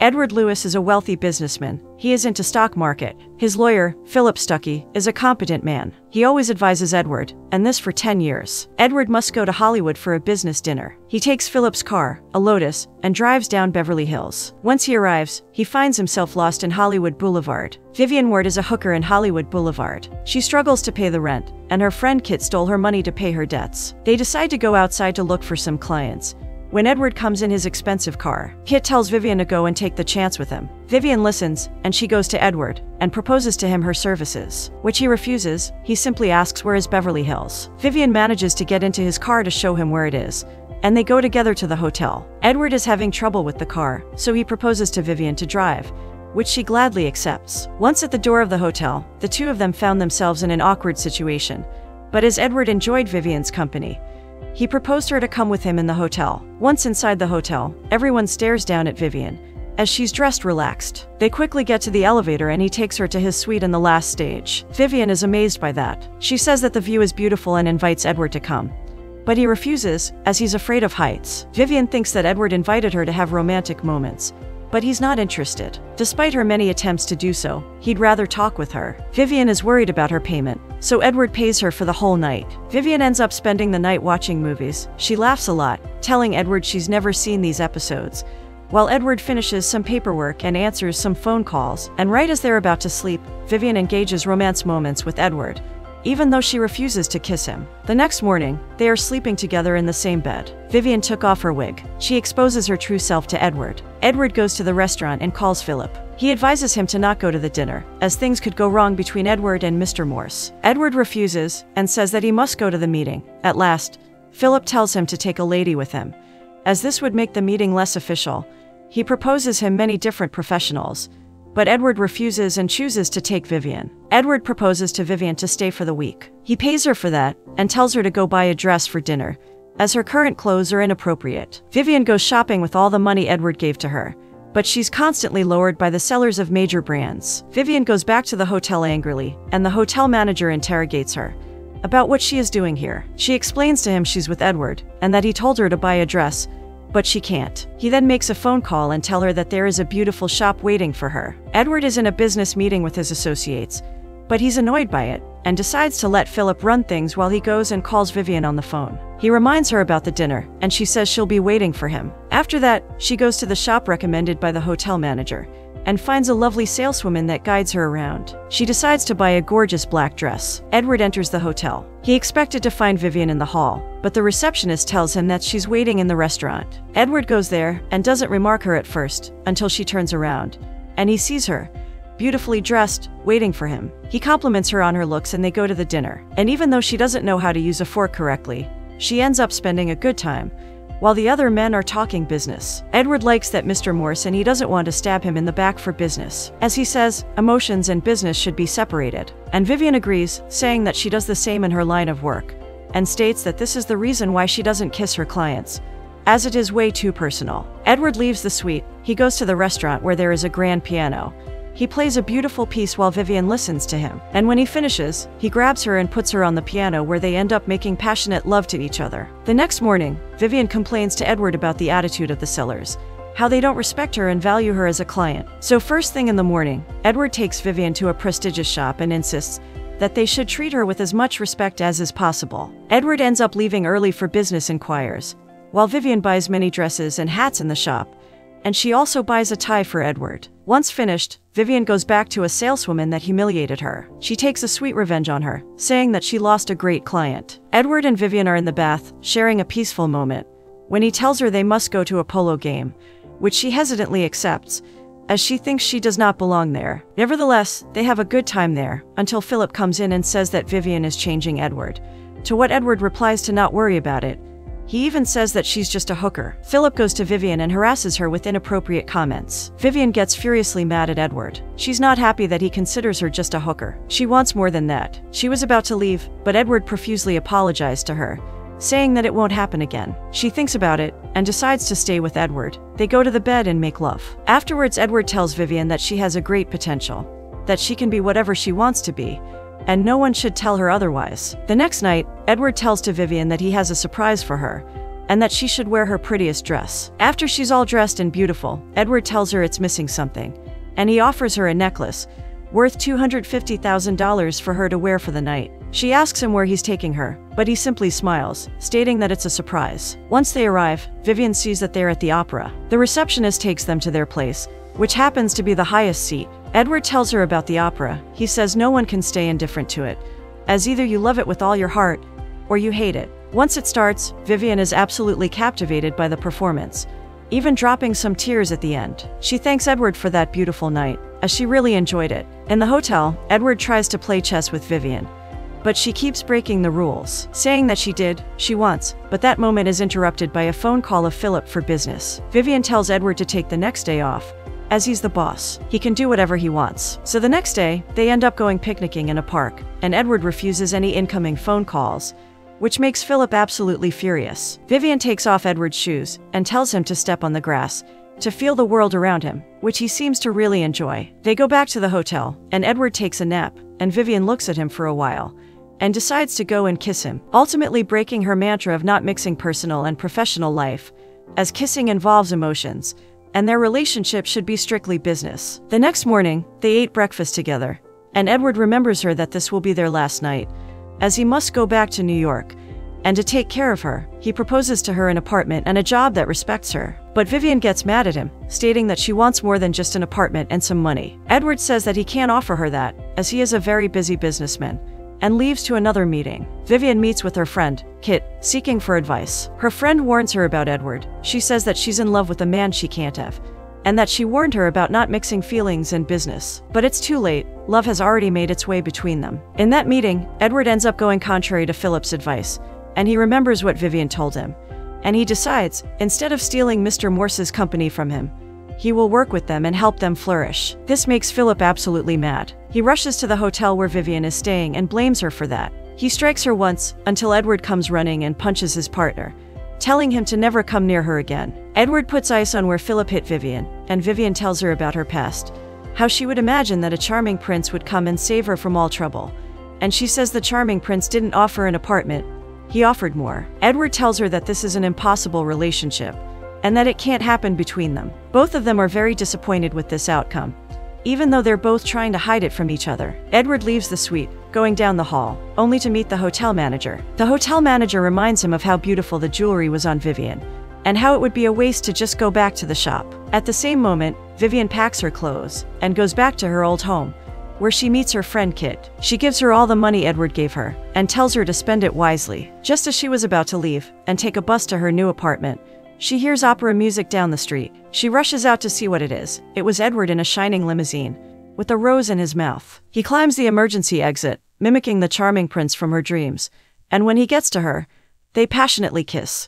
Edward Lewis is a wealthy businessman. He is into stock market. His lawyer, Philip Stuckey, is a competent man. He always advises Edward, and this for 10 years. Edward must go to Hollywood for a business dinner. He takes Philip's car, a Lotus, and drives down Beverly Hills. Once he arrives, he finds himself lost in Hollywood Boulevard. Vivian Ward is a hooker in Hollywood Boulevard. She struggles to pay the rent, and her friend Kit stole her money to pay her debts. They decide to go outside to look for some clients. When Edward comes in his expensive car, Kit tells Vivian to go and take the chance with him. Vivian listens, and she goes to Edward and proposes to him her services. Which he refuses. He simply asks where is Beverly Hills. Vivian manages to get into his car to show him where it is, and they go together to the hotel. Edward is having trouble with the car, so he proposes to Vivian to drive, which she gladly accepts. Once at the door of the hotel, the two of them found themselves in an awkward situation. But as Edward enjoyed Vivian's company, he proposed her to come with him in the hotel. Once inside the hotel, everyone stares down at Vivian, as she's dressed relaxed. They quickly get to the elevator and he takes her to his suite in the last stage. Vivian is amazed by that. She says that the view is beautiful and invites Edward to come. But he refuses, as he's afraid of heights. Vivian thinks that Edward invited her to have romantic moments, but he's not interested. Despite her many attempts to do so, he'd rather talk with her. Vivian is worried about her payment, so Edward pays her for the whole night. Vivian ends up spending the night watching movies. She laughs a lot, telling Edward she's never seen these episodes, while Edward finishes some paperwork and answers some phone calls. And right as they're about to sleep, Vivian engages romance moments with Edward, even though she refuses to kiss him. The next morning, they are sleeping together in the same bed. Vivian took off her wig. She exposes her true self to Edward. Edward goes to the restaurant and calls Philip. He advises him to not go to the dinner, as things could go wrong between Edward and Mr. Morse. Edward refuses and says that he must go to the meeting. At last, Philip tells him to take a lady with him, as this would make the meeting less official. He proposes him many different professionals, but Edward refuses and chooses to take Vivian. Edward proposes to Vivian to stay for the week. He pays her for that and tells her to go buy a dress for dinner, as her current clothes are inappropriate. Vivian goes shopping with all the money Edward gave to her, but she's constantly lowered by the sellers of major brands. Vivian goes back to the hotel angrily, and the hotel manager interrogates her about what she is doing here. She explains to him she's with Edward, and that he told her to buy a dress, but she can't. He then makes a phone call and tells her that there is a beautiful shop waiting for her. Edward is in a business meeting with his associates, but he's annoyed by it and decides to let Philip run things while he goes and calls Vivian on the phone. He reminds her about the dinner, and she says she'll be waiting for him. After that, she goes to the shop recommended by the hotel manager and finds a lovely saleswoman that guides her around. She decides to buy a gorgeous black dress. Edward enters the hotel. He expected to find Vivian in the hall, but the receptionist tells him that she's waiting in the restaurant. Edward goes there and doesn't remark her at first, until she turns around, and he sees her, beautifully dressed, waiting for him. He compliments her on her looks and they go to the dinner. And even though she doesn't know how to use a fork correctly, she ends up spending a good time, while the other men are talking business. Edward likes that Mr. Morse and he doesn't want to stab him in the back for business. As he says, emotions and business should be separated. And Vivian agrees, saying that she does the same in her line of work, and states that this is the reason why she doesn't kiss her clients, as it is way too personal. Edward leaves the suite. He goes to the restaurant where there is a grand piano. He plays a beautiful piece while Vivian listens to him, and when he finishes, he grabs her and puts her on the piano where they end up making passionate love to each other. The next morning, Vivian complains to Edward about the attitude of the sellers, how they don't respect her and value her as a client. So first thing in the morning, Edward takes Vivian to a prestigious shop and insists that they should treat her with as much respect as is possible. Edward ends up leaving early for business inquiries, while Vivian buys many dresses and hats in the shop, and she also buys a tie for Edward. Once finished, Vivian goes back to a saleswoman that humiliated her. She takes a sweet revenge on her, saying that she lost a great client. Edward and Vivian are in the bath, sharing a peaceful moment, when he tells her they must go to a polo game, which she hesitantly accepts, as she thinks she does not belong there. Nevertheless, they have a good time there, until Philip comes in and says that Vivian is changing Edward, to what Edward replies to not worry about it. He even says that she's just a hooker. Philip goes to Vivian and harasses her with inappropriate comments. Vivian gets furiously mad at Edward. She's not happy that he considers her just a hooker. She wants more than that. She was about to leave, but Edward profusely apologized to her, saying that it won't happen again. She thinks about it and decides to stay with Edward. They go to the bed and make love. Afterwards, Edward tells Vivian that she has a great potential, that she can be whatever she wants to be, and no one should tell her otherwise. The next night, Edward tells to Vivian that he has a surprise for her, and that she should wear her prettiest dress. After she's all dressed and beautiful, Edward tells her it's missing something, and he offers her a necklace worth $250,000 for her to wear for the night. She asks him where he's taking her, but he simply smiles, stating that it's a surprise. Once they arrive, Vivian sees that they're at the opera. The receptionist takes them to their place, which happens to be the highest seat. Edward tells her about the opera. He says no one can stay indifferent to it, as either you love it with all your heart, or you hate it. Once it starts, Vivian is absolutely captivated by the performance, even dropping some tears at the end. She thanks Edward for that beautiful night, as she really enjoyed it. In the hotel, Edward tries to play chess with Vivian, but she keeps breaking the rules, saying that she wants, but that moment is interrupted by a phone call of Philip for business. Vivian tells Edward to take the next day off, as he's the boss. He can do whatever he wants. So the next day, they end up going picnicking in a park, and Edward refuses any incoming phone calls, which makes Philip absolutely furious. Vivian takes off Edward's shoes and tells him to step on the grass, to feel the world around him, which he seems to really enjoy. They go back to the hotel, and Edward takes a nap, and Vivian looks at him for a while, and decides to go and kiss him, ultimately breaking her mantra of not mixing personal and professional life, as kissing involves emotions, and their relationship should be strictly business. The next morning, they ate breakfast together, and Edward remembers her that this will be their last night, as he must go back to New York, and to take care of her, he proposes to her an apartment and a job that respects her. But Vivian gets mad at him, stating that she wants more than just an apartment and some money. Edward says that he can't offer her that, as he is a very busy businessman, and leaves to another meeting. Vivian meets with her friend, Kit, seeking for advice. Her friend warns her about Edward. She says that she's in love with a man she can't have, and that she warned her about not mixing feelings and business. But it's too late. Love has already made its way between them. In that meeting, Edward ends up going contrary to Philip's advice, and he remembers what Vivian told him, and he decides, instead of stealing Mr. Morse's company from him, he will work with them and help them flourish. This makes Philip absolutely mad. He rushes to the hotel where Vivian is staying and blames her for that. He strikes her once, until Edward comes running and punches his partner, telling him to never come near her again. Edward puts ice on where Philip hit Vivian, and Vivian tells her about her past, how she would imagine that a charming prince would come and save her from all trouble, and she says the charming prince didn't offer an apartment, he offered more. Edward tells her that this is an impossible relationship, and that it can't happen between them. Both of them are very disappointed with this outcome, even though they're both trying to hide it from each other. Edward leaves the suite, going down the hall, only to meet the hotel manager. The hotel manager reminds him of how beautiful the jewelry was on Vivian, and how it would be a waste to just go back to the shop. At the same moment, Vivian packs her clothes, and goes back to her old home, where she meets her friend Kit. She gives her all the money Edward gave her, and tells her to spend it wisely. Just as she was about to leave, and take a bus to her new apartment, she hears opera music down the street. She rushes out to see what it is. It was Edward in a shining limousine, with a rose in his mouth. He climbs the emergency exit, mimicking the charming prince from her dreams, and when he gets to her, they passionately kiss.